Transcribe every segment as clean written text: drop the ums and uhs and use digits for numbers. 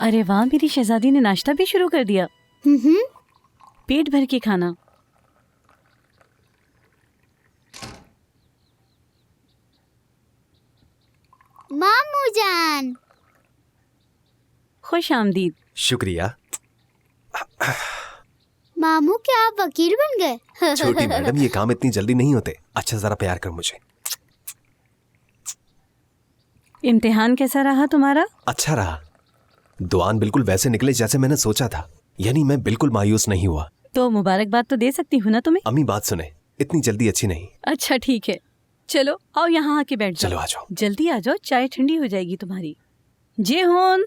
अरे वाह, मेरी शहजादी ने नाश्ता भी शुरू कर दिया। पेट भर के खाना। मामू जान, खुश आमदीद। शुक्रिया। मामू क्या आप वकील बन गए? छोटी मैडम, ये काम इतनी जल्दी नहीं होते। अच्छा जरा प्यार कर मुझे। इम्तिहान कैसा रहा तुम्हारा? अच्छा रहा। दुआन बिल्कुल वैसे निकले जैसे मैंने सोचा था। यानी मैं बिल्कुल मायूस नहीं हुआ। तो मुबारकबाद तो दे सकती हूँ ना तुम्हें? अम्मी बात सुने, इतनी जल्दी अच्छी नहीं। अच्छा ठीक है, चलो आओ यहाँ आके बैठ जाओ। चलो आ जाओ। जल्दी आ जाओ, चाय ठंडी हो जाएगी तुम्हारी। जेहोन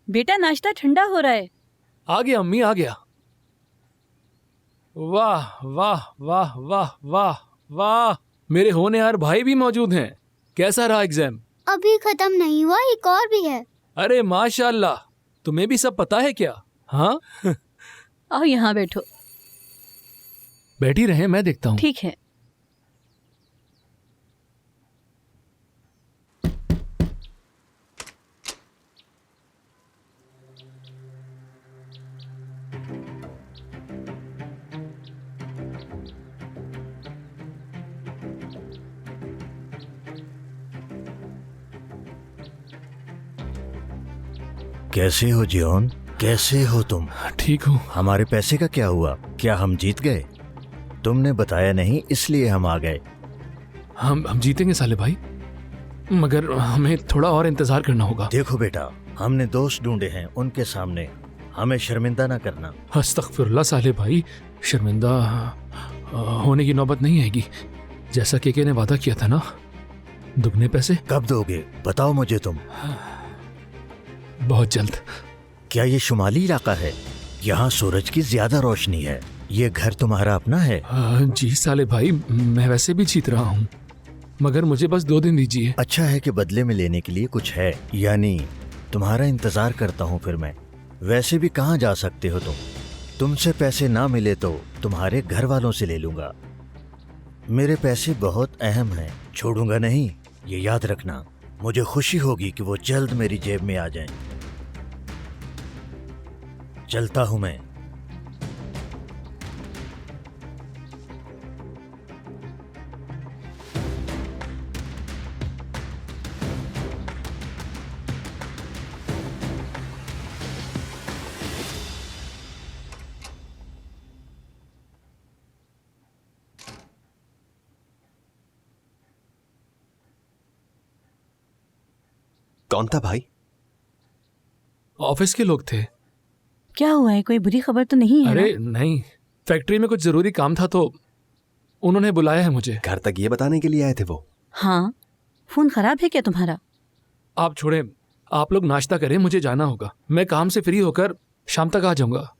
बेटा, नाश्ता ठंडा हो रहा है। आ गया अम्मी, आ गया। वाह वाह वाह वाह वाह वाह, मेरे होनहार भाई भी मौजूद हैं। कैसा रहा एग्जाम? अभी खत्म नहीं हुआ, एक और भी है। अरे माशाल्लाह, तुम्हें भी सब पता है क्या? हाँ आओ यहाँ बैठो। बैठी रहे, मैं देखता हूँ। ठीक है। कैसे हो जियोन? कैसे हो तुम? ठीक हूँ। हमारे पैसे का क्या हुआ? क्या हम जीत गए? तुमने बताया नहीं, इसलिए हम आ गए। हम जीतेंगे साले भाई, मगर हमें थोड़ा और इंतजार करना होगा। देखो बेटा, हमने दोस्त ढूंढे हैं, उनके सामने हमें शर्मिंदा ना करना। अस्तगफिरुल्लाह साले भाई, शर्मिंदा होने की नौबत नहीं आएगी। जैसा केके ने वादा किया था ना, दुगने पैसे। कब दोगे बताओ मुझे तुम। बहुत जल्द। क्या ये शुमाली इलाका है? यहाँ सूरज की ज्यादा रोशनी है। ये घर तुम्हारा अपना है? जी साले भाई, मैं वैसे भी जीत रहा हूँ, मगर मुझे बस 2 दिन दीजिए। अच्छा है कि बदले में लेने के लिए कुछ है, यानी तुम्हारा इंतजार करता हूँ फिर मैं। वैसे भी कहाँ जा सकते हो तुम? तुमसे पैसे ना मिले तो तुम्हारे घर वालों से ले लूंगा। मेरे पैसे बहुत अहम हैं, छोड़ूंगा नहीं, ये याद रखना। मुझे खुशी होगी कि वो जल्द मेरी जेब में आ जाएं। चलता हूं मैं। कौन था भाई? ऑफिस के लोग थे। क्या हुआ है? कोई बुरी खबर तो नहीं है? अरे नहीं, फैक्ट्री में कुछ जरूरी काम था तो उन्होंने बुलाया है मुझे। घर तक ये बताने के लिए आए थे वो? हाँ, फोन खराब है क्या तुम्हारा? आप छोड़ें, आप लोग नाश्ता करें, मुझे जाना होगा। मैं काम से फ्री होकर शाम तक आ जाऊंगा।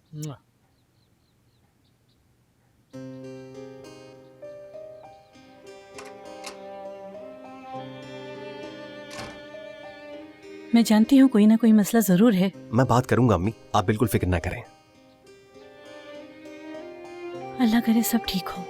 मैं जानती हूँ कोई ना कोई मसला जरूर है। मैं बात करूंगा अम्मी, आप बिल्कुल फिक्र ना करें। अल्लाह करे सब ठीक हो।